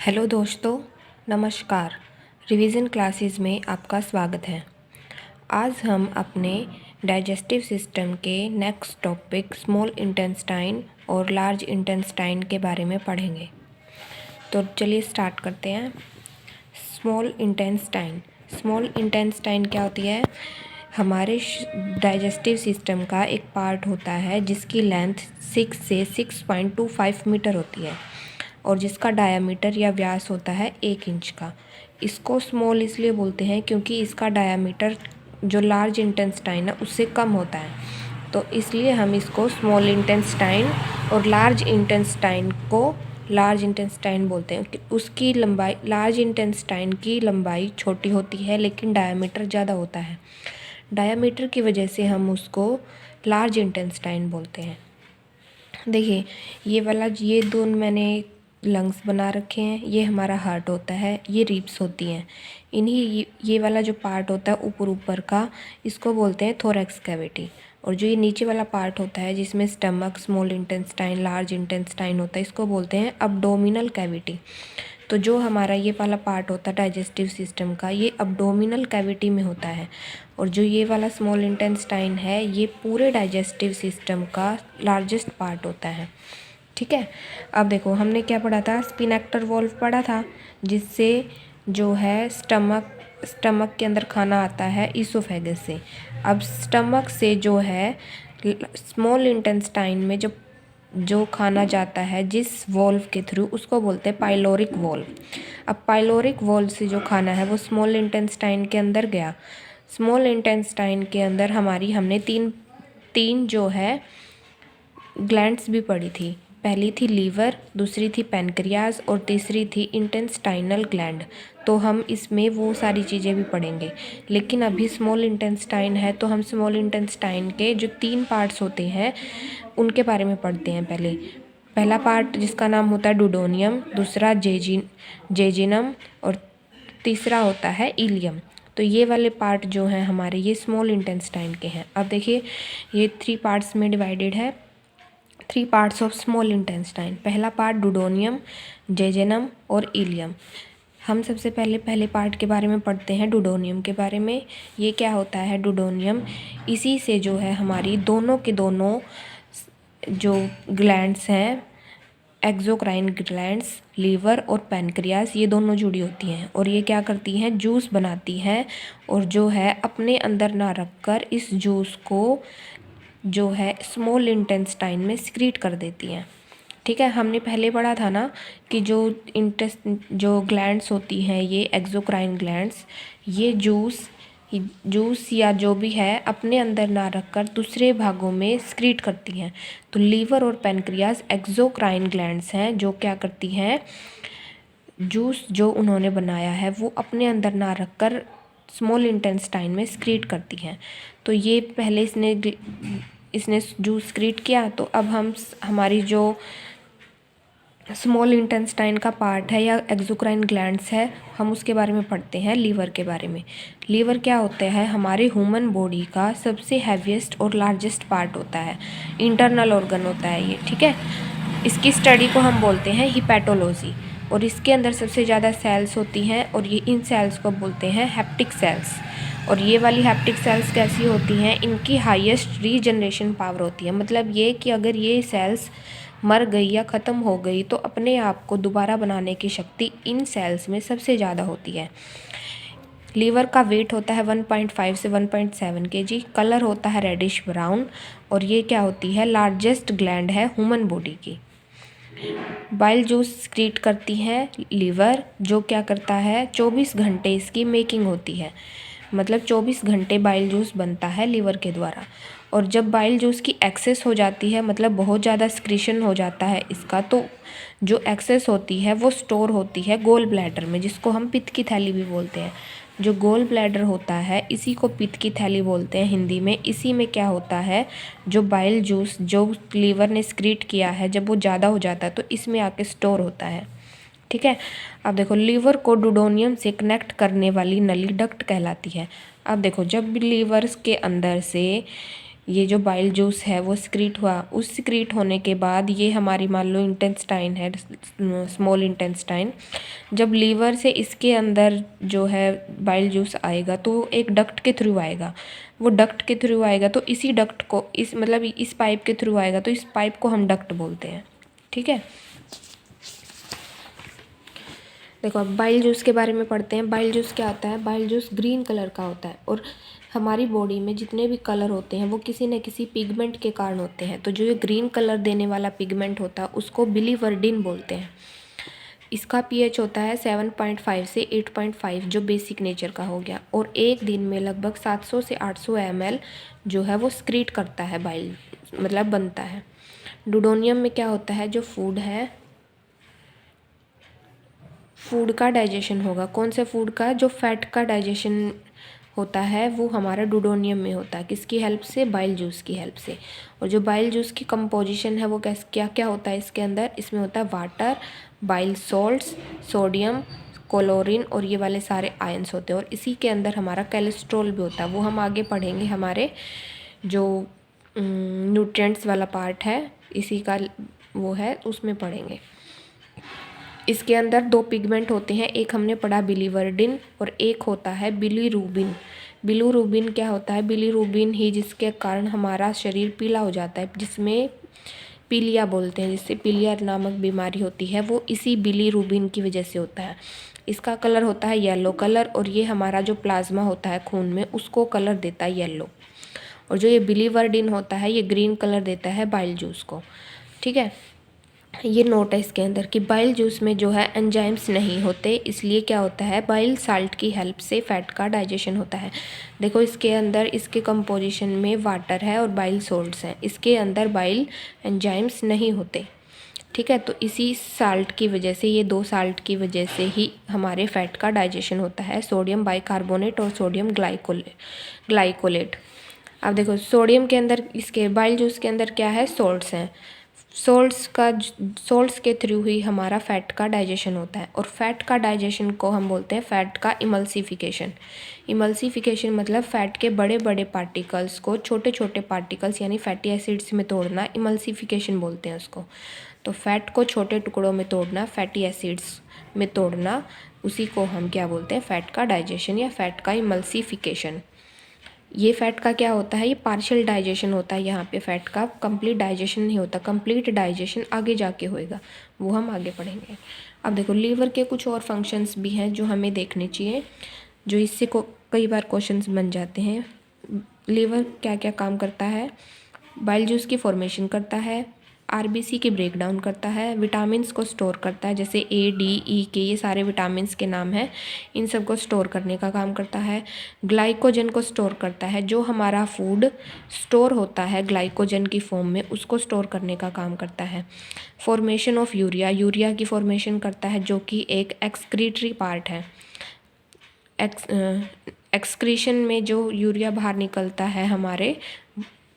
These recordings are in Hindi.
हेलो दोस्तों, नमस्कार। रिवीजन क्लासेस में आपका स्वागत है। आज हम अपने डाइजेस्टिव सिस्टम के नेक्स्ट टॉपिक स्मॉल इंटेस्टाइन और लार्ज इंटेस्टाइन के बारे में पढ़ेंगे। तो चलिए स्टार्ट करते हैं। स्मॉल इंटेस्टाइन क्या होती है? हमारे डाइजेस्टिव सिस्टम का एक पार्ट होता है जिसकी लेंथ 6 से 6.25 मीटर होती है और जिसका डायामीटर या व्यास होता है 1 इंच का। इसको स्मॉल इसलिए बोलते हैं क्योंकि इसका डायामीटर जो लार्ज इंटेस्टाइन है उससे कम होता है, तो इसलिए हम इसको स्मॉल इंटेस्टाइन और लार्ज इंटेस्टाइन बोलते हैं। उसकी लंबाई, लार्ज इंटेस्टाइन की लंबाई छोटी होती है लेकिन डायामीटर ज़्यादा होता है। डायामीटर की वजह से हम उसको लार्ज इंटेस्टाइन बोलते हैं। देखिए, ये दो मैंने लंग्स बना रखे हैं। ये हमारा हार्ट होता है, ये रिब्स होती हैं। ये वाला जो पार्ट होता है ऊपर का, इसको बोलते हैं थोरैक्स कैविटी। और जो ये नीचे वाला पार्ट होता है जिसमें stomach, small intestine, large intestine होता है, इसको बोलते हैं अब्डोमिनल कैविटी। तो जो हमारा ये वाला पार्ट होता है डाइजेस्टिव सिस्टम का, ये अब्डोमिनल कैविटी में होता है। और जो ये वाला स्मॉल इंटेस्टाइन है, ये पूरे डाइजेस्टिव सिस्टम का लार्जेस्ट पार्ट होता है। ठीक है। अब देखो, हमने क्या पढ़ा था? स्पिनेक्टर वॉल्व पढ़ा था, जिससे जो है स्टमक के अंदर खाना आता है ईसोफेगस से। अब स्टमक से जो है स्मॉल इंटेस्टाइन में जो खाना जाता है जिस वॉल्व के थ्रू, उसको बोलते हैं पाइलोरिक वॉल्व। अब पाइलोरिक वॉल्व से जो खाना है वो स्मॉल इंटेस्टाइन के अंदर गया। स्मॉल इंटेस्टाइन के अंदर हमने तीन जो है ग्लैंड्स भी पढ़ी थी। पहली थी लीवर, दूसरी थी पैनक्रियाज और तीसरी थी इंटेस्टाइनल ग्लैंड। तो हम इसमें वो सारी चीज़ें भी पढ़ेंगे, लेकिन अभी स्मॉल इंटेस्टाइन है तो हम स्मॉल इंटेस्टाइन के जो 3 पार्ट्स होते हैं उनके बारे में पढ़ते हैं। पहला पार्ट जिसका नाम होता है डुडोनियम, दूसरा जेजिनम और तीसरा होता है इलियम। तो ये वाले पार्ट जो हैं हमारे, ये स्मॉल इंटेस्टाइन के हैं। अब देखिए, ये 3 पार्ट्स में डिवाइडेड है। 3 पार्ट्स ऑफ स्मॉल इंटेस्टाइन। पहला पार्ट डुडोनियम, जेजेनम और इलियम। हम सबसे पहले पार्ट के बारे में पढ़ते हैं, डुडोनियम के बारे में। ये क्या होता है डुडोनियम? इसी से जो है हमारी दोनों के दोनों जो ग्लैंड्स हैं, एक्सोक्राइन ग्लैंड्स, लीवर और पैनक्रियास, ये दोनों जुड़ी होती हैं और ये क्या करती हैं? जूस बनाती हैं और जो है अपने अंदर ना रखकर इस जूस को जो है स्मॉल इंटेस्टाइन में सिक्रीट कर देती हैं। ठीक है। हमने पहले पढ़ा था ना कि जो ग्लैंड्स होती हैं, ये एक्सोक्राइन ग्लैंड्स, ये जूस या जो भी है अपने अंदर ना रखकर दूसरे भागों में सिक्रीट करती हैं। तो लीवर और पैनक्रियास एक्सोक्राइन ग्लैंड्स हैं जो क्या करती हैं? जूस जो उन्होंने बनाया है वो अपने अंदर ना रखकर स्मॉल इंटेस्टाइन में सिक्रीट करती हैं। तो ये पहले इसने जूस सिक्रीट किया, तो अब हमारी जो स्मॉल इंटेस्टाइन का पार्ट है या एक्सोक्राइन ग्लैंड्स है, हम उसके बारे में पढ़ते हैं, लीवर के बारे में। लीवर क्या होता है? हमारे ह्यूमन बॉडी का सबसे हैवीएस्ट और लार्जेस्ट पार्ट होता है, इंटरनल ऑर्गन होता है ये। ठीक है। इसकी स्टडी को हम बोलते हैं हिपैटोलॉजी। और इसके अंदर सबसे ज़्यादा सेल्स होती हैं और ये इन सेल्स को बोलते हैं हैप्टिक सेल्स। और ये वाली हैप्टिक सेल्स कैसी होती हैं? इनकी हाईएस्ट रीजनरेशन पावर होती है। मतलब ये कि अगर ये सेल्स मर गई या ख़त्म हो गई तो अपने आप को दोबारा बनाने की शक्ति इन सेल्स में सबसे ज़्यादा होती है। लीवर का वेट होता है 1.5 से 1.7 kg। कलर होता है रेडिश ब्राउन। और ये क्या होती है? लार्जेस्ट ग्लैंड है ह्यूमन बॉडी की। बाइल जूस सिक्रीट करती है लीवर, जो क्या करता है? 24 घंटे इसकी मेकिंग होती है। मतलब 24 घंटे बाइल जूस बनता है लीवर के द्वारा। और जब बाइल जूस की एक्सेस हो जाती है, मतलब बहुत ज़्यादा सिक्रीशन हो जाता है इसका, तो जो एक्सेस होती है वो स्टोर होती है गोल ब्लैडर में, जिसको हम पित्त की थैली भी बोलते हैं। जो गोल ब्लैडर होता है इसी को पित्त की थैली बोलते हैं हिंदी में। इसी में क्या होता है? जो बाइल जूस जो लीवर ने सिक्रीट किया है, जब वो ज़्यादा हो जाता है तो इसमें आके स्टोर होता है। ठीक है। अब देखो, लीवर को डुडोनियम से कनेक्ट करने वाली नली डक्ट कहलाती है। अब देखो, जब भी लीवर के अंदर से ये जो बाइल जूस है वो सिक्रीट हुआ, उस सिक्रीट होने के बाद ये हमारी मान लो इंटेस्टाइन है, स्मॉल इंटेस्टाइन, जब लीवर से इसके अंदर जो है बाइल जूस आएगा तो एक डक्ट के थ्रू आएगा, वो डक्ट के थ्रू आएगा तो इसी डक्ट को इस पाइप के थ्रू आएगा, तो इस पाइप को हम डक्ट बोलते हैं। ठीक है, देखो अब बाइल जूस के बारे में पढ़ते हैं। बाइल जूस क्या होता है? बाइल जूस ग्रीन कलर का होता है और हमारी बॉडी में जितने भी कलर होते हैं वो किसी न किसी पिगमेंट के कारण होते हैं। तो जो ये ग्रीन कलर देने वाला पिगमेंट होता है उसको बिलीवर्डिन बोलते हैं। इसका पीएच होता है 7.5 से 8.5 जो बेसिक नेचर का हो गया, और एक दिन में लगभग 700 से 800 ml जो है वो स्क्रीट करता है, बाइल मतलब बनता है। डुडोनियम में क्या होता है? जो फूड है, फूड का डाइजेशन होगा। कौन से फूड का? जो फैट का डाइजेशन होता है वो हमारा डुडोनियम में होता है। किसकी हेल्प से? बाइल जूस की हेल्प से। और जो बाइल जूस की कंपोजिशन है वो क्या क्या होता है इसके अंदर? इसमें होता है water, bile salts, sodium, chlorine और ये वाले सारे आयंस होते हैं। और इसी के अंदर हमारा कोलेस्ट्रॉल भी होता है, वो हम आगे पढ़ेंगे। हमारे जो न्यूट्रिएंट्स वाला पार्ट है इसी का वो है, उसमें पढ़ेंगे। इसके अंदर दो पिगमेंट होते हैं, एक हमने पढ़ा बिलीवर्डिन और एक होता है बिलीरुबिन। बिलीरुबिन क्या होता है? बिलीरुबिन ही जिसके कारण हमारा शरीर पीला हो जाता है, जिसमें पीलिया बोलते हैं, जिससे पीलिया नामक बीमारी होती है, वो इसी बिलीरुबिन की वजह से होता है। इसका कलर होता है येलो कलर, और ये हमारा जो प्लाज्मा होता है खून में उसको कलर देता है येलो। और जो ये बिलीवर्डिन होता है ये ग्रीन कलर देता है बाइल जूस को। ठीक है, ये नोट है इसके अंदर कि बाइल जूस में जो है एंजाइम्स नहीं होते, इसलिए क्या होता है? बाइल साल्ट की हेल्प से फैट का डाइजेशन होता है। देखो इसके अंदर इसके कंपोजिशन में वाटर है और बाइल सॉल्ट्स हैं, इसके अंदर बाइल एंजाइम्स नहीं होते। ठीक है, तो इसी साल्ट की वजह से, ये दो साल्ट की वजह से ही हमारे फैट का डाइजेशन होता है, सोडियम बाइकार्बोनेट और सोडियम ग्लाइकोलेट। अब देखो सोडियम के अंदर, इसके बाइल जूस के अंदर क्या है? सॉल्ट्स हैं। सॉल्ट्स के थ्रू ही हमारा फैट का डाइजेशन होता है, और फैट का डाइजेशन को हम बोलते हैं फैट का इमल्सिफिकेशन। इमल्सिफिकेशन मतलब फैट के बड़े बड़े पार्टिकल्स को छोटे छोटे पार्टिकल्स यानी फैटी एसिड्स में तोड़ना, इमल्सिफिकेशन बोलते हैं उसको। तो फैट को छोटे टुकड़ों में तोड़ना, फैटी एसिड्स में तोड़ना, उसी को हम क्या बोलते हैं? फैट का डाइजेशन या फैट का इमल्सिफिकेशन। ये फैट का क्या होता है? ये पार्शियल डाइजेशन होता है, यहाँ पे फैट का कंप्लीट डाइजेशन नहीं होता। कंप्लीट डाइजेशन आगे जाके होएगा, वो हम आगे पढ़ेंगे। अब देखो लीवर के कुछ और फंक्शंस भी हैं जो हमें देखने चाहिए, जो इससे को कई बार क्वेश्चंस बन जाते हैं। लीवर क्या क्या काम करता है? बाइल जूस की फॉर्मेशन करता है, आरबीसी की ब्रेक डाउन करता है, विटामिन्स को स्टोर करता है, जैसे ए, डी, ई के ये सारे विटामिन्स के नाम हैं, इन सब को स्टोर करने का काम करता है। ग्लाइकोजन को स्टोर करता है, जो हमारा फूड स्टोर होता है ग्लाइकोजन की फॉर्म में उसको स्टोर करने का काम करता है। फॉर्मेशन ऑफ यूरिया की फॉर्मेशन करता है, जो कि एक एक्सक्रीटरी पार्ट है। एक्सक्रीशन में जो यूरिया बाहर निकलता है हमारे,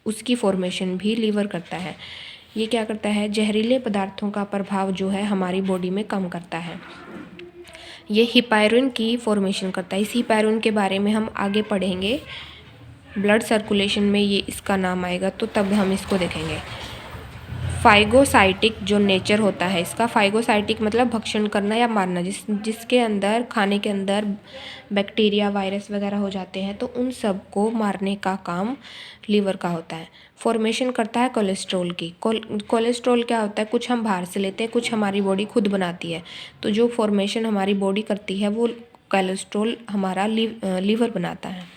उसकी फॉर्मेशन भी लीवर करता है। ये क्या करता है? जहरीले पदार्थों का प्रभाव जो है हमारी बॉडी में कम करता है। ये हिपैरिन की फॉर्मेशन करता है। इस हिपैरिन के बारे में हम आगे पढ़ेंगे, ब्लड सर्कुलेशन में ये इसका नाम आएगा, तो तब हम इसको देखेंगे। फाइगोसाइटिक जो नेचर होता है इसका, फाइगोसाइटिक मतलब भक्षण करना या मारना, जिसके अंदर खाने के अंदर बैक्टीरिया वायरस वगैरह हो जाते हैं, तो उन सब को मारने का काम लीवर का होता है। फॉर्मेशन करता है कोलेस्ट्रॉल की। कोलेस्ट्रॉल क्या होता है? कुछ हम बाहर से लेते हैं, कुछ हमारी बॉडी खुद बनाती है, तो जो फॉर्मेशन हमारी बॉडी करती है वो कोलेस्ट्रॉल हमारा लीवर बनाता है।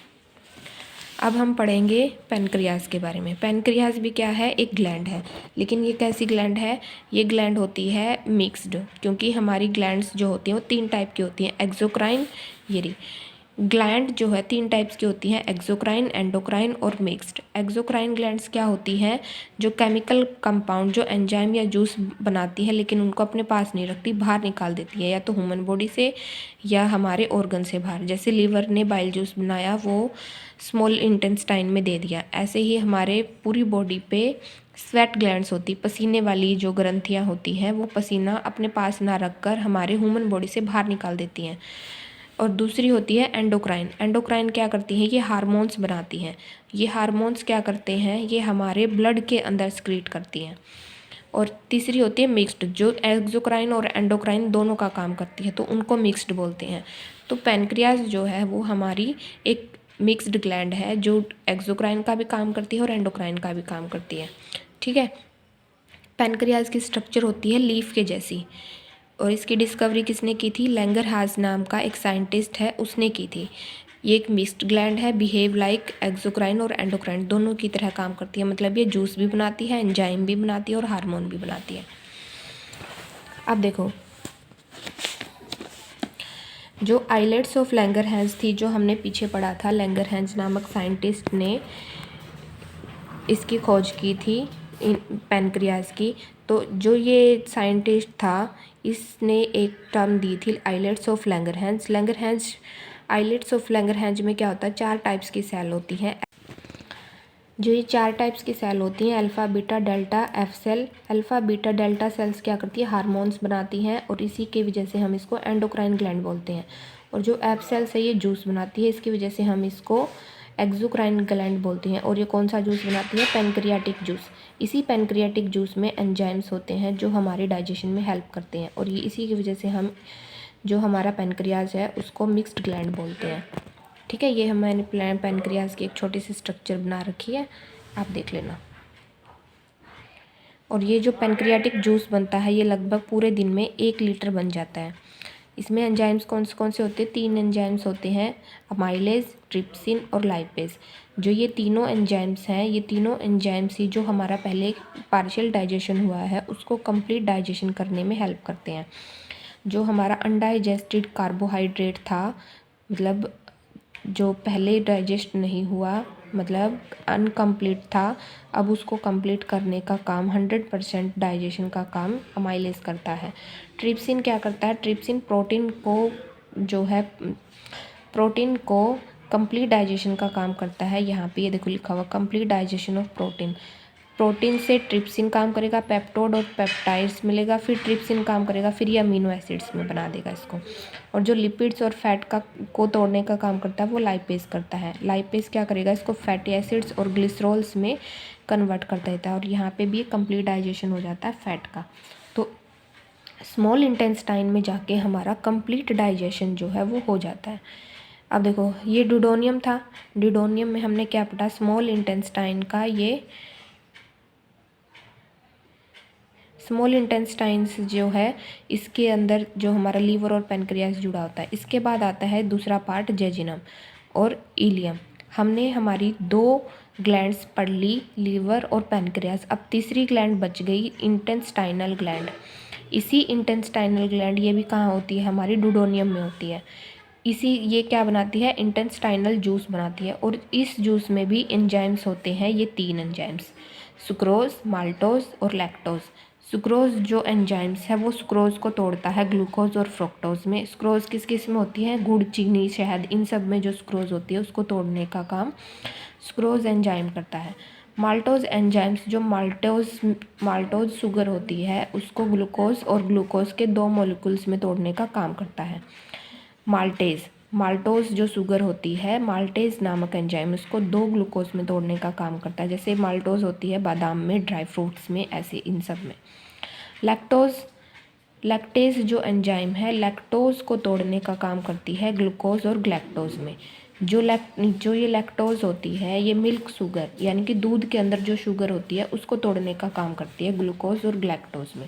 अब हम पढ़ेंगे पैनक्रियाज के बारे में। पैनक्रियाज भी क्या है? एक ग्लैंड है, लेकिन ये कैसी ग्लैंड है? ये ग्लैंड होती है मिक्स्ड, क्योंकि हमारी ग्लैंड्स जो होती हैं वो 3 टाइप की होती हैं, एक्सोक्राइन, ये ग्लैंड जो है 3 टाइप्स की होती हैं, एक्सोक्राइन, एंडोक्राइन और मिक्स्ड। एक्सोक्राइन ग्लैंड्स क्या होती हैं? जो केमिकल कंपाउंड, जो एंजाइम या जूस बनाती है लेकिन उनको अपने पास नहीं रखती, बाहर निकाल देती है, या तो ह्यूमन बॉडी से या हमारे ऑर्गन से बाहर। जैसे लीवर ने बाइल जूस बनाया, वो स्मॉल इंटेस्टाइन में दे दिया, ऐसे ही हमारे पूरी बॉडी पे स्वेट ग्लैंड्स होती, पसीने वाली जो ग्रंथियाँ होती हैं, वो पसीना अपने पास ना रखकर हमारे ह्यूमन बॉडी से बाहर निकाल देती हैं। और दूसरी होती है एंडोक्राइन। एंडोक्राइन क्या करती है, ये हार्मोन्स बनाती हैं। ये हार्मोन्स क्या करते हैं, ये हमारे ब्लड के अंदर सिक्रीट करती हैं। और तीसरी होती है मिक्स्ड, जो एक्सोक्राइन और एंडोक्राइन दोनों का काम करती है, तो उनको मिक्स्ड बोलते हैं। तो पैनक्रियाज जो है वो हमारी एक मिक्स्ड ग्लैंड है, जो एक्सोक्राइन का भी काम करती है और एंडोक्राइन का भी काम करती है। ठीक है। पैनक्रियाज की स्ट्रक्चर होती है लीफ के जैसी, और इसकी डिस्कवरी किसने की थी, लैंगरहाज नाम का एक साइंटिस्ट है, उसने की थी। ये एक मिक्स्ड ग्लैंड है, बिहेव लाइक एक्सोक्राइन और एंडोक्राइन दोनों की तरह काम करती है। मतलब ये जूस भी बनाती है, एंजाइम भी बनाती है और हार्मोन भी बनाती है। अब देखो, जो आइलेट्स ऑफ लैंगरहैंस थी, जो हमने पीछे पढ़ा था, लैंगरहैंस नामक साइंटिस्ट ने इसकी खोज की थी पैनक्रियाज की। तो जो ये साइंटिस्ट था, इसने एक टर्म दी थी islets of Langerhans. Langerhans islets of Langerhans में क्या होता है, 4 टाइप्स की सेल होती हैं। जो ये 4 टाइप्स की सेल होती हैं, alpha beta delta F cell. Alpha beta delta cells क्या करती है, हार्मोन्स बनाती हैं, और इसी की वजह से हम इसको एंडोक्राइन ग्लैंड बोलते हैं। और जो एफ सेल्स है, ये जूस बनाती है, इसकी वजह से हम इसको एक्सोक्राइन ग्लैंड बोलते हैं। और ये कौन सा जूस बनाती है, पैनक्रियाटिक जूस। इसी पैनक्रियाटिक जूस में एंजाइम्स होते हैं जो हमारे डाइजेशन में हेल्प करते हैं, और ये इसी की वजह से हम जो हमारा पैनक्रियाज है उसको मिक्स्ड ग्लैंड बोलते हैं। ठीक है। ये मैंने पैनक्रियाज की एक छोटी सी स्ट्रक्चर बना रखी है, आप देख लेना। और ये जो पैनक्रियाटिक जूस बनता है, ये लगभग पूरे दिन में 1 लीटर बन जाता है। इसमें एंजाइम्स कौन से होते हैं, 3 एंजाइम्स होते हैं, अमाइलेज, ट्रिप्सिन और लाइपेज। जो ये तीनों एंजाइम्स हैं, ये तीनों एंजाइम्स ही जो हमारा पहले पार्शियल डाइजेशन हुआ है उसको कंप्लीट डाइजेशन करने में हेल्प करते हैं। जो हमारा अनडाइजेस्टेड कार्बोहाइड्रेट था, मतलब जो पहले डाइजेस्ट नहीं हुआ, मतलब अनकम्प्लीट था, अब उसको कंप्लीट करने का काम 100% डाइजेशन का काम अमाइलेज करता है। ट्रिप्सिन क्या करता है, ट्रिप्सिन प्रोटीन को कंप्लीट डाइजेशन का काम करता है। यहाँ पे ये देखो लिखा हुआ, complete digestion of protein. Protein से ट्रिप्सिन काम करेगा, पेप्टोड और पेप्टाइड्स मिलेगा, फिर ट्रिप्सिन काम करेगा, फिर ये अमीनो एसिड्स में बना देगा इसको। और जो लिपिड्स और फैट को तोड़ने का काम करता है वो लाइपेज करता है। लाइपेज क्या करेगा, इसको फैटी एसिड्स और ग्लिसरॉल्स में कन्वर्ट कर देता है, और यहाँ पे भी कंप्लीट डाइजेशन हो जाता है फैट का। तो स्मॉल इंटेस्टाइन में जाके हमारा कंप्लीट डाइजेशन जो है वो हो जाता है। अब देखो, ये ड्यूडेनियम था। ड्यूडेनियम में हमने क्या पढ़ा, स्मॉल इंटेस्टाइन का, ये स्मॉल इंटेस्टाइन्स जो है, इसके अंदर जो हमारा लीवर और पैनक्रियास जुड़ा होता है। इसके बाद आता है दूसरा पार्ट, जेजिनम और इलियम। हमने हमारी 2 ग्लैंड्स पढ़ ली, लीवर और पैनक्रियास। अब तीसरी ग्लैंड बच गई, इंटेस्टाइनल ग्लैंड। इसी इंटेस्टाइनल ग्लैंड, ये भी कहाँ होती है, हमारी ड्यूडेनियम में होती है। ये क्या बनाती है, इंटेस्टाइनल जूस बनाती है, और इस जूस में भी एंजाइम्स होते हैं, ये 3 एंजाइम्स, सुक्रोज, माल्टोज और लैक्टोज। सुक्रोज जो एंजाइम्स है वो सुक्रोज को तोड़ता है ग्लूकोज और फ्रुक्टोज में। सुक्रोज किस में होती है, गुड़, चीनी, शहद, इन सब में जो सुक्रोज होती है उसको तोड़ने का काम सुक्रोज एंजाइम करता है। माल्टोज एंजाइम्स, जो माल्टोज शुगर होती है उसको ग्लूकोज और ग्लूकोज के 2 मॉलिक्यूल्स में तोड़ने का काम करता है। माल्टोज जो शुगर होती है, माल्टेज नामक एंजाइम उसको 2 ग्लूकोज में तोड़ने का काम करता है। जैसे माल्टोज होती है बादाम में, ड्राई फ्रूट्स में, ऐसे इन सब में। लैक्टेज जो एंजाइम है, लैक्टोज को तोड़ने का काम करती है ग्लूकोज और ग्लैक्टोज में। जो ये लैक्टोज होती है, ये मिल्क शुगर यानी कि दूध के अंदर जो शुगर होती है उसको तोड़ने का काम करती है ग्लूकोज और ग्लैक्टोज में।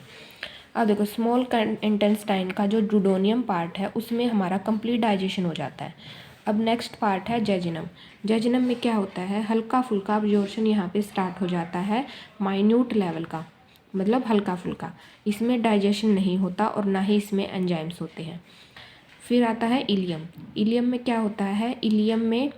अब देखो, स्मॉल इंटेस्टाइन का जो ड्यूडेनियम पार्ट है उसमें हमारा कंप्लीट डाइजेशन हो जाता है। अब नेक्स्ट पार्ट है जेजिनम। जेजिनम में क्या होता है, हल्का फुल्का अब्जॉर्प्शन यहाँ पे स्टार्ट हो जाता है, माइन्यूट लेवल का, मतलब हल्का फुल्का। इसमें डाइजेशन नहीं होता और ना ही इसमें एंजाइम्स होते हैं। फिर आता है इलियम। इलियम में क्या होता है, इलियम में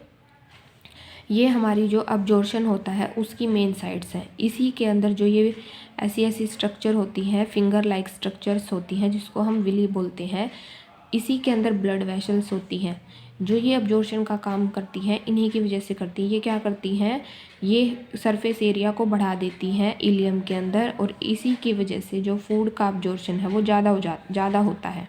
ये हमारी जो अब्जॉर्प्शन होता है उसकी मेन साइड्स हैं। इसी के अंदर जो ये ऐसी स्ट्रक्चर होती हैं, फिंगर लाइक स्ट्रक्चर्स होती हैं जिसको हम विली बोलते हैं। इसी के अंदर ब्लड वेसल्स होती हैं जो ये अब्जॉर्प्शन का काम करती हैं, इन्हीं की वजह से करती हैं। ये क्या करती हैं, ये सरफेस एरिया को बढ़ा देती हैं इलियम के अंदर, और इसी की वजह से जो फूड का अब्जॉर्प्शन है वो ज़्यादा होता है।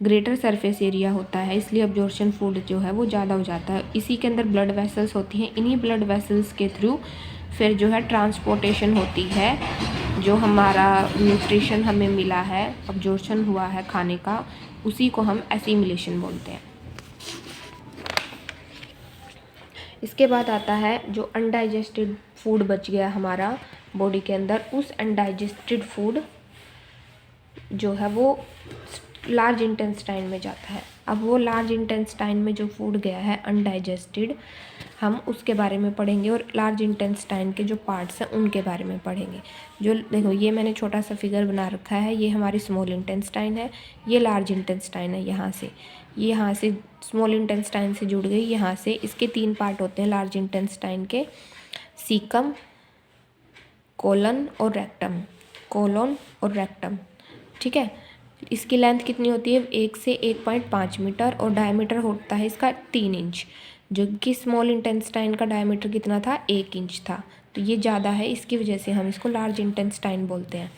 ग्रेटर सरफेस एरिया होता है, इसलिए अब्जॉर्प्शन फूड जो है वो ज़्यादा हो जाता है। इसी के अंदर ब्लड वेसल्स होती हैं, इन्हीं ब्लड वेसल्स के थ्रू फिर जो है ट्रांसपोर्टेशन होती है, जो हमारा न्यूट्रिशन हमें मिला है, अब्जॉर्प्शन हुआ है खाने का, उसी को हम एसिमिलेशन बोलते हैं। इसके बाद आता है जो अनडाइजेस्टेड फूड बच गया हमारा बॉडी के अंदर, उस अनडाइजेस्टेड फूड जो है वो लार्ज इंटेस्टाइन में जाता है। अब वो लार्ज इंटेस्टाइन में जो फूड गया है अनडाइजेस्टेड, हम उसके बारे में पढ़ेंगे और लार्ज इंटेस्टाइन के जो पार्ट्स हैं उनके बारे में पढ़ेंगे। जो देखो ये मैंने छोटा सा फिगर बना रखा है, ये हमारी स्मॉल इंटेस्टाइन है, ये लार्ज इंटेस्टाइन है। यहाँ से स्मॉल इंटेस्टाइन से जुड़ गई, यहाँ से इसके 3 पार्ट होते हैं लार्ज इंटेस्टाइन के, सीकम, कोलन और रेक्टम। ठीक है, इसकी लेंथ कितनी होती है 1 से 1.5 मीटर और डायमीटर होता है इसका 3 इंच, जो कि स्मॉल इंटेस्टाइन का डायमीटर कितना था 1 इंच था, तो ये ज़्यादा है, इसकी वजह से हम इसको लार्ज इंटेस्टाइन बोलते हैं।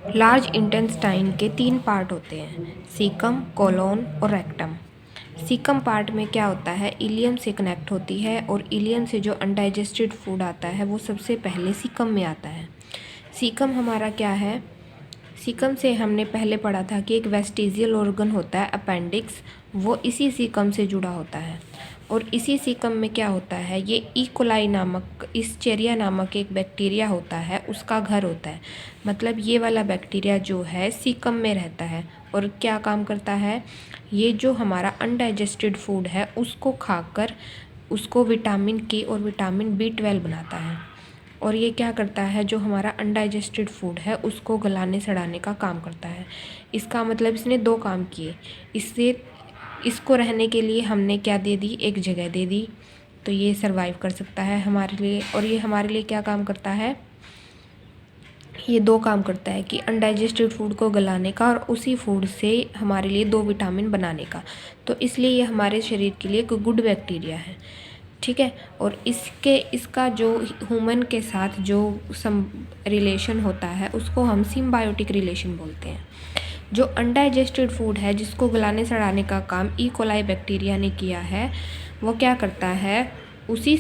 लार्ज इंटेस्टाइन के 3 पार्ट होते हैं, सीकम, कोलोन और रेक्टम। सीकम पार्ट में क्या होता है, इलियम से कनेक्ट होती है और इलियम से जो अनडाइजेस्टेड फूड आता है वो सबसे पहले सीकम में आता है। सीकम हमारा क्या है, सीकम से हमने पहले पढ़ा था कि एक वेस्टिजियल ऑर्गन होता है अपेंडिक्स, वो इसी सीकम से जुड़ा होता है। और इसी सीकम में क्या होता है, ये ई नामक, इस्चेरिया नामक एक बैक्टीरिया होता है, उसका घर होता है। मतलब ये वाला बैक्टीरिया जो है सीकम में रहता है और क्या काम करता है, ये जो हमारा अनडाइजेस्टेड फूड है उसको खाकर उसको विटामिन के और विटामिन B12 बनाता है। और ये क्या करता है, जो हमारा अनडाइजेस्टेड फूड है उसको गलाने सड़ाने का काम करता है। इसका मतलब इसने 2 काम किए, इसको रहने के लिए हमने क्या दे दी, एक जगह दे दी, तो ये सरवाइव कर सकता है हमारे लिए। और ये हमारे लिए क्या काम करता है, ये 2 काम करता है कि अनडाइजेस्टेड फूड को गलाने का और उसी फूड से हमारे लिए 2 विटामिन बनाने का, तो इसलिए ये हमारे शरीर के लिए एक गुड बैक्टीरिया है। ठीक है, और इसका जो ह्यूमन के साथ जो रिलेशन होता है उसको हम सिम्बायोटिक रिलेशन बोलते हैं। जो अनडाइजेस्टेड फूड है जिसको गलाने सड़ाने का काम ई कोलाई बैक्टीरिया ने किया है, वो क्या करता है, उसी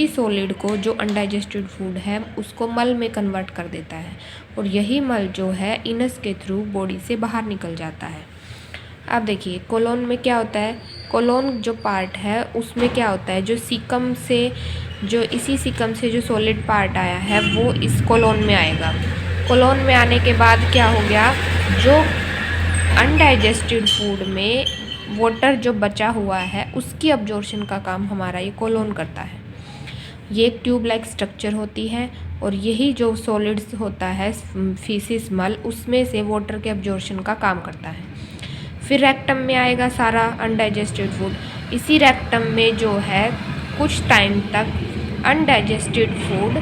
सॉलिड को जो अनडाइजेस्टेड फूड है उसको मल में कन्वर्ट कर देता है और यही मल जो है इनस के थ्रू बॉडी से बाहर निकल जाता है। अब देखिए कोलोन में क्या होता है, कोलोन जो पार्ट है उसमें क्या होता है, जो सीकम से जो इसी सीकम से जो सॉलिड पार्ट आया है वो इस कोलोन में आएगा। कोलोन में आने के बाद क्या हो गया, जो अनडाइजेस्टेड फूड में वाटर जो बचा हुआ है उसकी अब्जॉर्प्शन का काम हमारा ये कोलोन करता है। ये एक ट्यूब लाइक स्ट्रक्चर होती है और यही जो सॉलिड्स होता है फीसिस मल, उसमें से वाटर के अब्जॉर्प्शन का काम करता है। फिर रेक्टम में आएगा सारा अनडाइजेस्टेड फूड। इसी रेक्टम में जो है कुछ टाइम तक अनडाइजेस्टेड फूड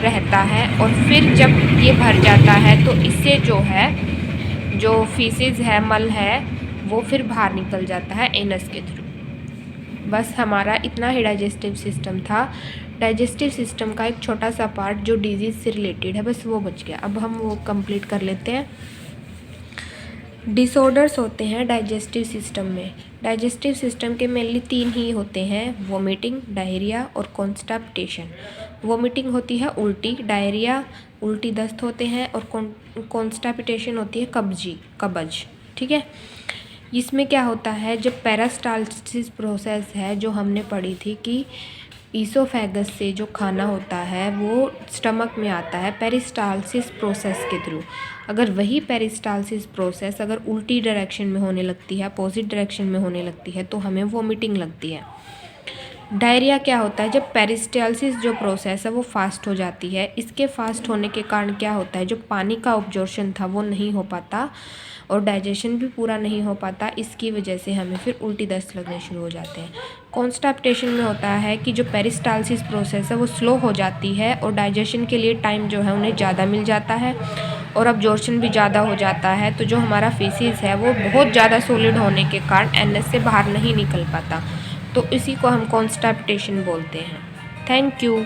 रहता है और फिर जब ये भर जाता है तो इससे जो है जो फीसिस है, मल है, वो फिर बाहर निकल जाता है एनस के थ्रू। बस हमारा इतना ही डाइजेस्टिव सिस्टम था। डाइजेस्टिव सिस्टम का एक छोटा सा पार्ट जो डिजीज़ से रिलेटेड है, बस वो बच गया। अब हम वो कंप्लीट कर लेते हैं। डिसऑर्डर्स होते हैं डाइजेस्टिव सिस्टम में। डाइजेस्टिव सिस्टम के मेनली 3 ही होते हैं, वोमिटिंग, डायरिया और कॉन्स्टिपेशन। वोमिटिंग होती है उल्टी, डायरिया उल्टी दस्त होते हैं और कॉन्स्टिपेशन होती है कब्ज। ठीक है, इसमें क्या होता है, जब पेरिस्टालसिस प्रोसेस है जो हमने पढ़ी थी कि ईसोफेगस से जो खाना होता है वो स्टमक में आता है पेरिस्टालसिस प्रोसेस के थ्रू। अगर वही पेरिस्टालसिस प्रोसेस अगर उल्टी डायरेक्शन में होने लगती है, अपोजिट डायरेक्शन में होने लगती है, तो हमें वोमिटिंग लगती है। डायरिया क्या होता है, जब पेरिस्टालसिस जो प्रोसेस है वो फास्ट हो जाती है। इसके फास्ट होने के कारण क्या होता है, जो पानी का अब्जॉर्प्शन था वो नहीं हो पाता और डाइजेशन भी पूरा नहीं हो पाता। इसकी वजह से हमें फिर उल्टी दस्त लगने शुरू हो जाते हैं। कॉन्स्टिपेशन में होता है कि जो पेरिस्टालसिस प्रोसेस है वो स्लो हो जाती है और डाइजेशन के लिए टाइम जो है उन्हें ज़्यादा मिल जाता है और अब्जॉर्प्शन भी ज़्यादा हो जाता है। तो जो हमारा फीसिस है वो बहुत ज़्यादा सॉलिड होने के कारण एनएस से बाहर नहीं निकल पाता, तो इसी को हम कॉन्स्टिपेशन बोलते हैं। Thank you.